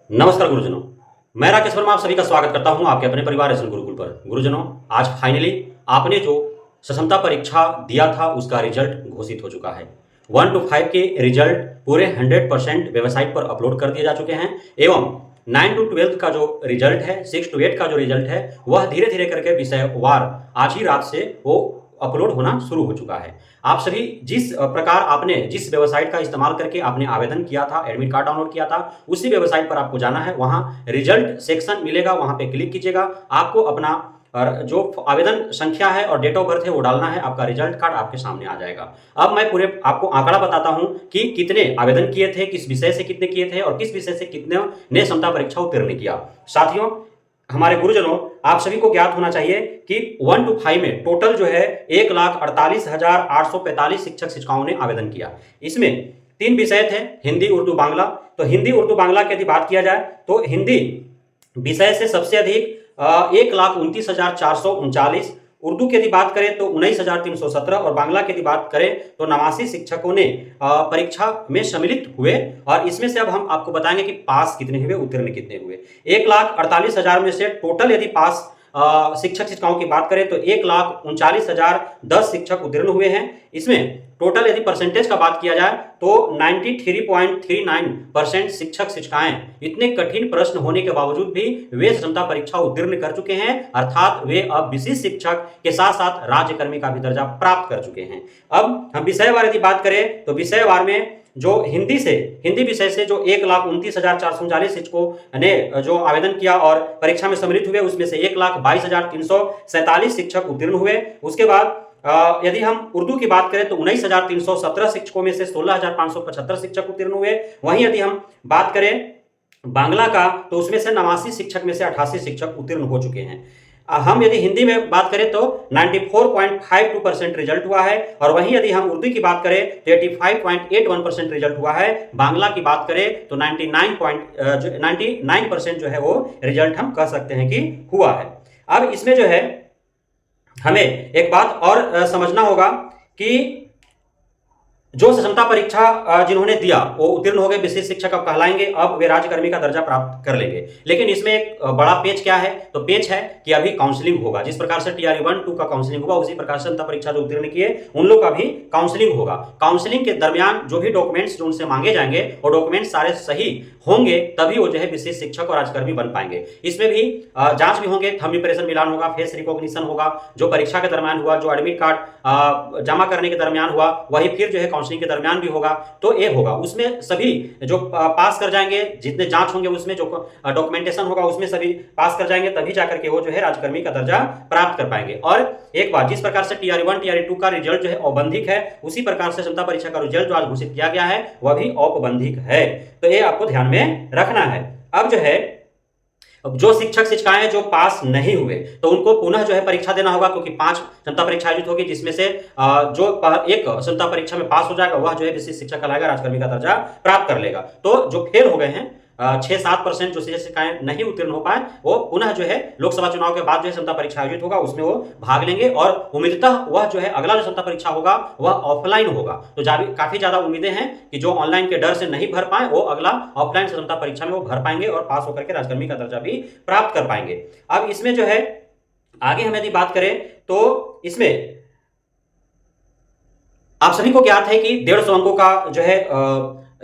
नमस्कार गुरुजनों। मैं राकेश वर्मा आप सभी का स्वागत करता हूं आपके अपने परिवार एसएन गुरुकुल पर। गुरुजनों, आज फाइनली आपने जो सक्षमता परीक्षा दिया था उसका रिजल्ट घोषित हो चुका है। 1 to 5 के रिजल्ट पूरे 100% वेबसाइट पर अपलोड कर दिए जा चुके हैं एवं 9 to 12 का जो रिजल्ट है, 6 to 8 का जो रिजल्ट है वह धीरे धीरे करके विषयवार आज ही रात से वो अपलोड होना शुरू हो चुका है। आप सभी जिस प्रकार आपने जिस वेबसाइट का इस्तेमाल करके आपने आवेदन किया था, एडमिट कार्ड डाउनलोड किया था, उसी वेबसाइट पर आपको जाना है। वहां रिजल्ट सेक्शन मिलेगा, वहां पे क्लिक कीजिएगा। आपको अपना जो आवेदन संख्या है और डेट ऑफ बर्थ है वो डालना है। आपका रिजल्ट कार्ड आपके सामने आ जाएगा। अब मैं पूरे आपको आंकड़ा बताता हूं कि कितने आवेदन किए थे, किस विषय से कितने किए थे और किस विषय से कितने ने क्षमता परीक्षा उत्तीर्ण किया। साथियों, हमारे गुरुजनों, आप सभी को ज्ञात होना चाहिए कि 1 to 5 में टोटल जो है 1,48,845 शिक्षक शिक्षिकाओं ने आवेदन किया। इसमें 3 विषय थे, हिंदी, उर्दू, बांग्ला। तो हिंदी, उर्दू, बांग्ला की यदि बात किया जाए तो हिंदी विषय से सबसे अधिक 1,29,439, उर्दू की यदि बात करें तो 19,317 और बांग्ला की यदि बात करें तो 89 शिक्षकों ने परीक्षा में सम्मिलित हुए। और इसमें से अब हम आपको बताएंगे कि पास कितने हुए, उत्तीर्ण कितने हुए। 1,48,000 में से टोटल यदि पास शिक्षक शिक्षिकाओं की बात करें तो 1,39,010 शिक्षक उत्तीर्ण हुए हैं। इसमें टोटल यदि परसेंटेज का बात किया जाए तो 93.39% शिक्षक शिक्षिकाएं इतने कठिन प्रश्न होने के बावजूद भी वे क्षमता परीक्षा उत्तीर्ण कर चुके हैं, अर्थात वे अब विशिष्ट शिक्षक के साथ साथ राज्यकर्मी का भी दर्जा प्राप्त कर चुके हैं। अब हम विषयवार यदि बात करें तो विषयवार में जो हिंदी विषय से जो 1,29,439 शिक्षकों ने जो आवेदन किया और परीक्षा में सम्मिलित हुए, उसमें से 1,22,347 शिक्षक उत्तीर्ण हुए। उसके बाद यदि हम उर्दू की बात करें तो 19,317 शिक्षकों में से 16,575 शिक्षक उत्तीर्ण हुए। वहीं यदि हम बात करें बांग्ला का तो उसमें से 89 शिक्षक में से 88 शिक्षक उत्तीर्ण हो चुके हैं। हम यदि हिंदी में बात करें तो 94.52% रिजल्ट हुआ है। और वहीं यदि हम उर्दू की बात करें तो 85.81% रिजल्ट हुआ है। बांग्ला की बात करें तो 99% जो है वो रिजल्ट हम कह सकते हैं कि हुआ है। अब इसमें जो है हमें एक बात और समझना होगा कि जो क्षमता परीक्षा जिन्होंने दिया वो उत्तीर्ण हो गए, विशेष शिक्षक अब कहलाएंगे, अब वे राज्यकर्मी का दर्जा प्राप्त कर लेंगे। लेकिन इसमें एक बड़ा पेच क्या है, तो पेच है कि अभी काउंसलिंग होगा। जिस प्रकार से टीआरई 1, 2 का काउंसलिंग हुआ उसी प्रकार से क्षमता परीक्षा जो उत्तीर्ण किए उन लोग का भी काउंसलिंग होगा। काउंसलिंग के दरमियान जो भी डॉक्यूमेंट्स जो उनसे मांगे जाएंगे वो डॉक्यूमेंट्स सारे सही होंगे तभी वो जो है विशेष शिक्षक और राज्यकर्मी बन पाएंगे। इसमें भी जांच भी होंगे, थंब इंप्रेशन मिलान होगा, फेस रिकॉग्निशन होगा, जो परीक्षा के दरमियान हुआ, जो एडमिट कार्ड जमा करने के दरमियान हुआ वही फिर जो है काउंसलिंग के दरमियान भी होगा। तो ये होगा, उसमें सभी जो पास कर जाएंगे, जितने जांच होंगे उसमें जो डॉक्यूमेंटेशन होगा उसमें सभी पास कर जाएंगे तभी जाकर के वो जो है राज्यकर्मी का दर्जा प्राप्त कर पाएंगे। और एक बात, जिस प्रकार से टीआरई 1, टीआरई 2 का रिजल्ट जो है औपबंधिक है, उसी प्रकार से क्षमता परीक्षा का रिजल्ट जो आज घोषित किया गया है वह भी औपबंधिक है। तो ये आपको ध्यान में रखना है। अब जो है जो शिक्षक शिक्षिकाएं जो पास नहीं हुए तो उनको पुनः जो है परीक्षा देना होगा, क्योंकि 5 क्षमता परीक्षा आयोजित होगी, जिसमें से जो एक क्षमता परीक्षा में पास हो जाएगा वह जो है विशिष्ट शिक्षक कहलाएगा, राज्यकर्मी का दर्जा प्राप्त कर लेगा। तो जो फेल हो गए हैं 6-7% जो शिक्षक शिक्षिकाएं नहीं उत्तीर्ण हो पाए वो पुनः जो है लोकसभा चुनाव के बाद जो है क्षमता परीक्षा आयोजित होगा उसमें वो भाग लेंगे। और उम्मीदतः वह जो है अगला जो क्षमता परीक्षा होगा वह ऑफलाइन होगा। तो काफी ज्यादा उम्मीदें हैं कि जो ऑनलाइन के डर से नहीं भर पाए वो अगला ऑफलाइन क्षमता परीक्षा में वो भर पाएंगे और पास होकर के राज्यकर्मी का दर्जा भी प्राप्त कर पाएंगे। अब इसमें जो है आगे हम यदि बात करें तो इसमें आप सभी को ज्ञात है कि 150 अंकों का जो है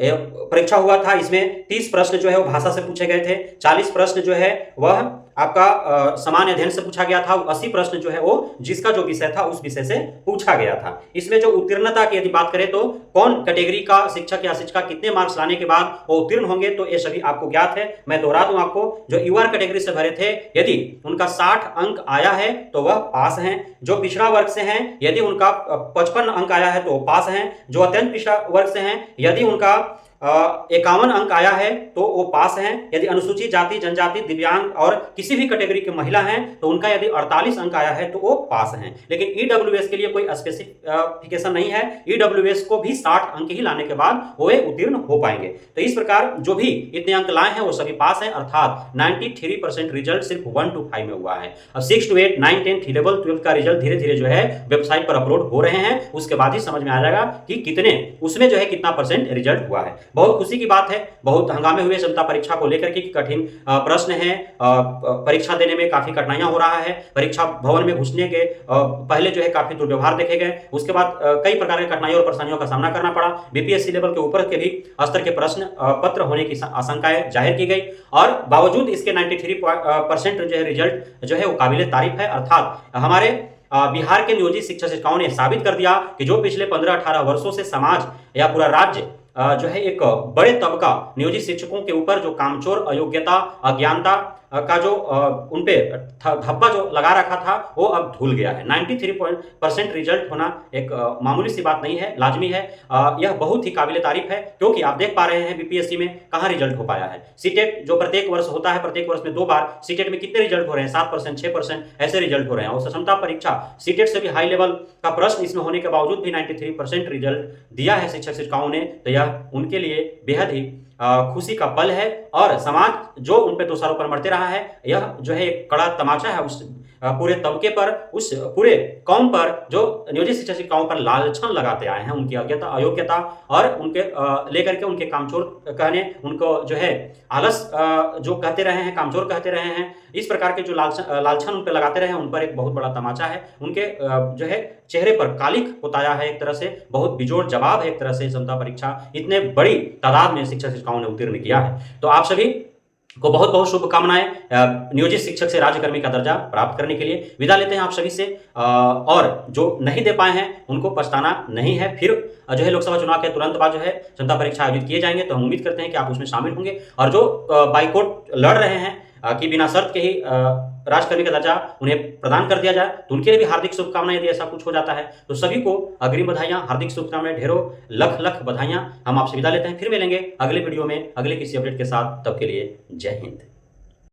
परीक्षा हुआ था। इसमें 30 प्रश्न जो है वो भाषा से पूछे गए थे, 40 प्रश्न जो है वह आपका सामान्य अध्ययन से पूछा गया था, 80 प्रश्न जो है वो जिसका जो विषय था उस विषय से पूछा गया था। इसमें जो उत्तीर्णता की यदि बात करें तो कौन कैटेगरी का शिक्षक या शिक्षिका कितने मार्क्स लाने के बाद वो उत्तीर्ण होंगे, तो ये सभी आपको ज्ञात है। मैं दोहरा दूं आपको, जो यूआर कैटेगरी से भरे थे यदि उनका 60 अंक आया है तो वह पास हैं। जो पिछड़ा वर्ग से हैं यदि उनका 55 अंक आया है तो वो पास हैं। जो अत्यंत पिछड़ा वर्ग से हैं यदि उनका 51 अंक आया है तो वो पास हैं। यदि अनुसूचित जाति, जनजाति, दिव्यांग और किसी भी कैटेगरी के महिला हैं तो उनका यदि 48 अंक आया है तो वो पास हैं। लेकिन ईडब्ल्यूएस के लिए कोई स्पेसिफिकेशन नहीं है, ईडब्ल्यूएस को भी 60 अंक ही लाने के बाद वो उत्तीर्ण हो पाएंगे। तो इस प्रकार जो भी इतने अंक लाए हैं वो सभी पास हैं, अर्थात 93% रिजल्ट सिर्फ 1 to 5 में हुआ है। अब 6 to 8, 9, 10, 11, 12 का रिजल्ट धीरे धीरे जो है वेबसाइट पर अपलोड हो रहे हैं, उसके बाद ही समझ में आ जाएगा कि कितने उसमें जो है कितना % रिजल्ट हुआ है। बहुत खुशी की बात है, बहुत हंगामे हुए क्षमता परीक्षा को लेकर के कि कठिन प्रश्न है, परीक्षा देने में काफी कठिनाइयां हो रहा है, परीक्षा भवन में घुसने के पहले जो है काफी दुर्व्यवहार देखे गए, उसके बाद कई प्रकार की कठिनाइयों और परेशानियों का सामना करना पड़ा, बीपीएससी लेवल के ऊपर के भी स्तर के प्रश्न पत्र होने की आशंकाएं जाहिर की गई और बावजूद इसके 93% जो है रिजल्ट जो है वो काबिले तारीफ है। अर्थात हमारे बिहार के नियोजित शिक्षक शिक्षिकाओं ने साबित कर दिया कि जो पिछले 15-18 वर्षों से समाज या पूरा राज्य जो है एक बड़े तबका नियोजित शिक्षकों के ऊपर जो कामचोर, अयोग्यता, अज्ञानता का जो उनपे धब्बा जो लगा रखा था वो अब धुल गया है। 93% रिजल्ट होना एक मामूली सी बात नहीं है, लाजमी है। यह बहुत ही काबिले तारीफ है क्योंकि आप देख पा रहे हैं बीपीएससी में कहाँ रिजल्ट हो पाया है। सीटेट जो प्रत्येक वर्ष होता है, प्रत्येक वर्ष में 2 बार, सीटेट में कितने रिजल्ट हो रहे हैं? 7%, 6% ऐसे रिजल्ट हो रहे हैं और क्षमता परीक्षा सीटेट से भी हाई लेवल का प्रश्न इसमें होने के बावजूद भी 93% रिजल्ट दिया है शिक्षक शिक्षिकाओं ने, तो यह उनके लिए बेहद ही खुशी का पल है और समाज जो उन पे दोषारोपण मरते रहा है, यह जो है एक कड़ा तमाचा है उस पूरे तबके पर, उस पूरे कौम पर जो नियोजित शिक्षक शिक्षिकाओं पर लालछन लगाते आए हैं, उनकी अयोग्यता और उनके लेकर के उनके कामचोर कहने, उनको जो है आलस जो कहते रहे हैं, कामचोर कहते रहे हैं, इस प्रकार के जो लालछन उन पर लगाते रहे हैं, उन पर एक बहुत बड़ा तमाचा है। उनके जो है चेहरे पर कालिख उताया है, एक तरह से बहुत बिजोड़ जवाब है, एक तरह से क्षमता परीक्षा इतने बड़ी तादाद में शिक्षक शिक्षिकाओं ने उत्तीर्ण किया है। तो आप सभी को बहुत बहुत शुभकामनाएं नियोजित शिक्षक से राज्यकर्मी का दर्जा प्राप्त करने के लिए। विदा लेते हैं आप सभी से और जो नहीं दे पाए हैं उनको पछताना नहीं है। फिर जो है लोकसभा चुनाव के तुरंत बाद जो है क्षमता परीक्षा आयोजित किए जाएंगे, तो हम उम्मीद करते हैं कि आप उसमें शामिल होंगे और जो बाइकआउट लड़ रहे हैं कि बिना शर्त के ही राजकर्मी का दर्जा उन्हें प्रदान कर दिया जाए, तो उनके लिए भी हार्दिक शुभकामनाएं। यदि ऐसा कुछ हो जाता है तो सभी को अग्रिम बधाइयां, हार्दिक शुभकामनाएं, ढेरों लख लख बधाइयां। हम आपसे विदा लेते हैं, फिर मिलेंगे अगले वीडियो में अगले किसी अपडेट के साथ। तब के लिए जय हिंद।